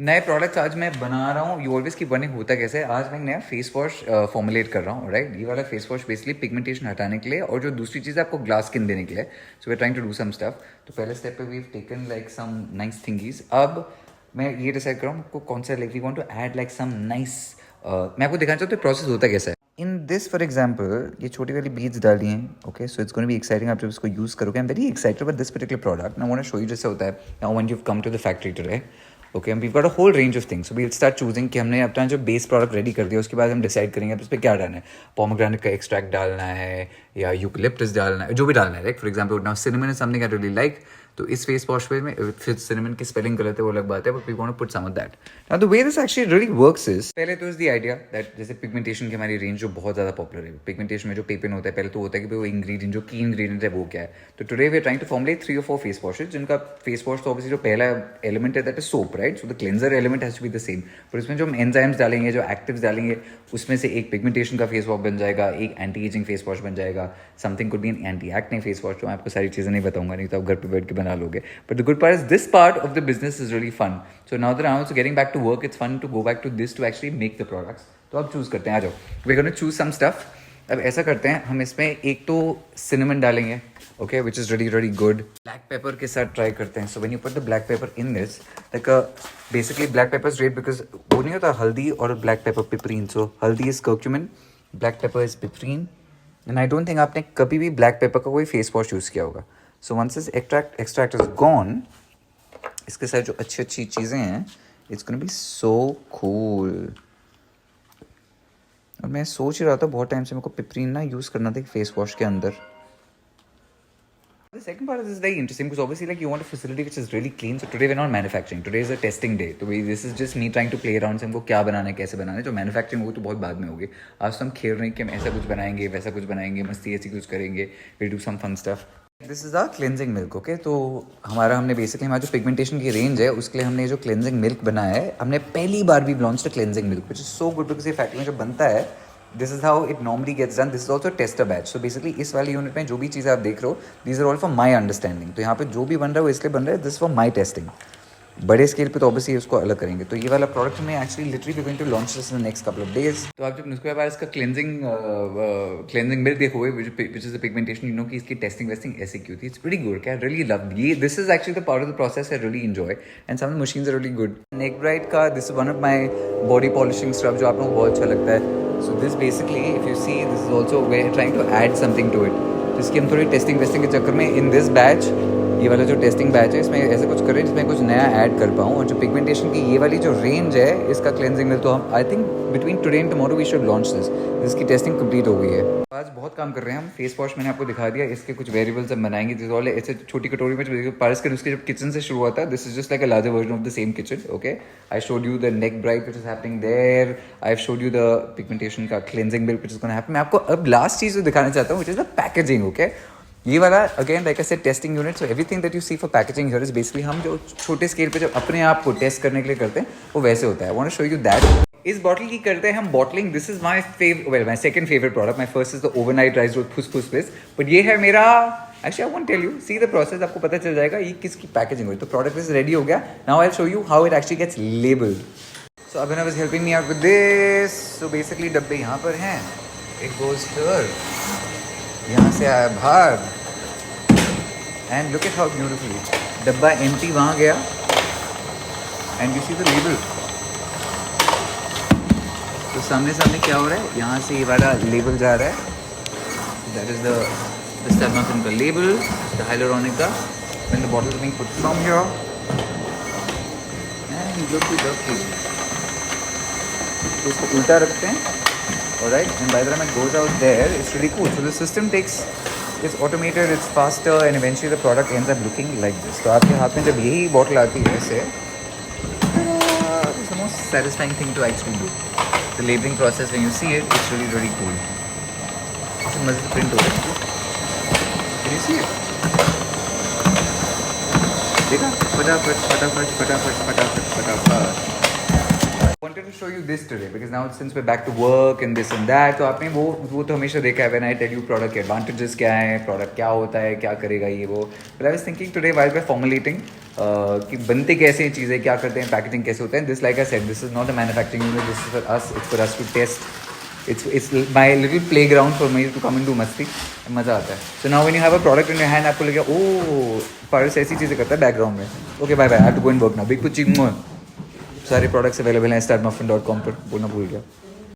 नए प्रोडक्ट्स आज मैं बना रहा हूँ। यू ऑलवेज की बर्निंग होता कैसे है। आज मैं एक नया फेस वॉश फॉर्मुलेट कर रहा हूँ, राइट। ये वाला फेस वॉश बेसिकली पिगमेंटेशन हटाने के लिए और जो दूसरी चीज़ है आपको ग्लास स्किन देने के लिए। So we are trying to do some stuff. तो पहले स्टेप पे we have taken like some nice thingies. अब मैं ये डिसाइड कर रहा हूँ आपको कौन सा, like we want to add like some nice. मैं आपको दिखाना चाहता हूँ प्रोसेस होता कैसा है। इन दिस फॉर एग्जाम्पल ये छोटी वाली बीड्स डाली हैं, okay. So it's going to be exciting आप जब इसको यूज़ करोगे। I am very excited about this particular product. I want to show you जैसे होता है now when you come to the factory today. Okay, we got a whole range of things. We will start choosing कि हमने अपना जो base product ready कर दिया, उसके बाद हम डिसाइड करेंगे उस पर क्या डालना है। पोमोग्रेनेट का एक्सट्रैक्ट डालना है या यूकलिप्टस डालना है, जो भी डालना है। Like for example now cinnamon is something I really like. तो इस फेस वॉश में फिर सिनेमन की स्पेलिंग गलत है वो अलग बात है, but we want to put some of that. Now the way this actually really works is, पहले तो इज द आइडिया दैट जैसे पिगमेंटेशन की हमारी रेंज जो बहुत ज़्यादा पॉपुलर है। पिगमेंटेशन में जो पेपिन होता है, पहले तो होता है कि वो इंग्रीडिएंट जो की इंग्रीडिएंट है वो क्या है। तो today we are trying to formulate 3 or 4 face washes, जिनका फेस वॉश तो ऑब्वियसली जो पहला एलिमेंट है that is soap, right. So the cleanser element has to be the same. पर इसमें जो हम एंजाइम्स डालेंगे, जो एक्टिव्स डालेंगे, उसमें से एक पिगमेंटेशन का फेस वॉश बन जाएगा, एक एंटी एजिंग फेस वॉश बन जाएगा, something could be an anti acne face wash. तो मैं आपको सारी चीज़ें नहीं बताऊंगा, नहीं तो आप घर पे बैठ के बना लोगे। But the good part is this part of the business is really fun. So now that I'm also getting back to work, it's fun to go back to this to actually make the products. तो अब choose करते हैं, आ जाओ। We're going to choose some stuff. अब ऐसा करते हैं, हम इसमें एक तो सिनेमन डालेंगे, okay, which is really really good. Black pepper के साथ ट्राई करते हैं। So when you put the black pepper in this, like basically black pepper is great because वो नहीं होता हल्दी और black pepper पिपरीन। So हल्दी is curcumin, black pepper is piperine, and I don't think आपने कभी भी black pepper का कोई face wash यूज़ किया होगा। So once this extract is gone, इसके साथ जो अच्छी अच्छी चीज़ें हैं, it's gonna be so cool. और मैं सोच ही रहा था बहुत टाइम से मेरे को पिपरीन ना यूज़ करना था फेस वॉश के अंदर। The second part of this is very interesting because obviously like you want a facility which is really clean. So today we're not manufacturing. Today is a testing day. तो this is just me trying to play around से हमको क्या बनाना है, कैसे बनाना है। जो manufacturing होगी तो बहुत बाद में होगी। आज तो हम खेल रहे हैं कि हम ऐसा कुछ बनाएंगे, वैसा कुछ बनाएंगे, मस्ती ऐसी कुछ करेंगे, we'll do some fun stuff. This is a cleansing milk, okay. तो हमने बेसिकली हमारा जो पिगमेंटेशन की रेंज है उसके लिए हमने जो क्लेंजिंग मिल्क बनाया है, हमने पहली बार भी launch cleansing milk which is so good because ये फैक्ट्री में जो बनता है, this is how it normally gets done. This is also tester batch. So basically इस वाले यूनिट में जो भी चीज़ें आप देख रहे हो, these are all for my understanding. तो यहाँ पे जो भी बन रहा है वो इसलिए बन रहा है, दिस फॉर माई टेस्टिंग। बड़े स्केल पे तो ऑब्वियसली उसको अलग करेंगे। तो ये वाला प्रोडक्ट में actually literally we going to launch this in the next couple of days. तो आप जब उसके बाद इसका क्लेंजिंग मिल्क देखोगे which is the pigmentation, you know कि इसकी टेस्टिंग वेस्टिंग ऐसी क्यों थी। It's pretty good. क्या रियली लव ये, this is actually the part of the process I really enjoy and some machines are really good. Neck bright का this is one of my body polishing scrub जो आप लोगों को बहुत अच्छा लगता है। So this basically if you see this is also we trying to add something to it. तो इसकी हम थोड़ी टेस्टिंग वेस्टिंग के चक्कर में इन दिस बैच, ये वाला जो टेस्टिंग बैच है, इसमें ऐसा कुछ करें जिसमें कुछ नया ऐड कर पाऊँ। और जो पिगमेंटेशन की ये वाली जो रेंज है इसका क्लेंजिंग मिल्क, तो हम I think between today and tomorrow we should launch this. इसकी टेस्टिंग कंप्लीट हो गई है। आज बहुत काम कर रहे हैं हम। फेस वॉश मैंने आपको दिखा दिया, इसके कुछ वेरिएबल्स हम बनाएंगे। दिस ऑल ऐसे छोटी कटोरी में जो पारस के उसके जब किचन से शुरू हुआ था, this is just like a larger version of the same kitchen, okay. I showed you the neck bright which is happening there. I have showed you the pigmentation का cleansing milk which is gonna happen. मैं आपको अब last चीज़ जो दिखाना चाहता हूँ which is the packaging, okay. ये वाला again like I said testing unit. So everything that you see for packaging here is basically हम जो छोटे स्केल पे जब अपने आप को टेस्ट करने के लिए करते हैं वो वैसे होता है। I want to show you that. इस बॉटल की करते हैं हम bottling. This is my my second favourite product. My first is the overnight rice rose fuss place, but ये है मेरा actually I won't tell you, see the process, आपको पता चल जाएगा ये किसकी पैकेजिंग हुई। तो प्रोडक्ट इज रेडी हो गया। Now I will show you how it actually gets labelled. So Abhinav is helping me out with this. So basically डब्बे यहाँ पर हैं, इट गोज हियर, यहाँ से आया बाहर and look eight how beautifully डब्बा एम्प्टी वहाँ गया and you see the label. तो सामने सामने क्या हो रहा है, यहाँ से ये वाला लेबल जा रहा है, दैट इज द स्टैग्नाफिन का लेबल, द हाइलुरोनिक का, when the bottle is being put from here and look at the label. तो इसको उल्टा रखते हैं, alright, and by the time it goes out there, it's really cool. So the system takes, it's automated, it's faster and eventually the product ends up looking like this. तो आपके हाथ में जब यही बॉटल आती है ऐसे, it's the most satisfying thing to actually do. The labeling process, when you see it, it's really really cool. It's a must print over it. Can you see it? देखा, फटाफट फटाफट फटाफट फटाफट फटाफट। I wanted to show you this today because now since we're back to work and this and that, तो आपने वो तो हमेशा देखा है when I tell you product के advantages क्या है, product क्या होता है, क्या करेगा ये वो. But I was thinking today while we're formulating कि बनते कैसे चीज़ें, क्या करते हैं, पैकेजिंग कैसे होता है. This, like I said, this is not a manufacturing unit. This is for us. It's for us to test. It's my little playground for me to come and do मस्ती. मज़ा आता है. So now when you have a product in your hand, आपको लगेगा ओह पारस ऐसी चीज़ें करता है बैकग्राउंड में. Okay, bye bye. I have to go and work now. Big कुछ सारे प्रोडक्ट्स अवेलेबल हैं startmuffin.com पर. बोलना भूल गया.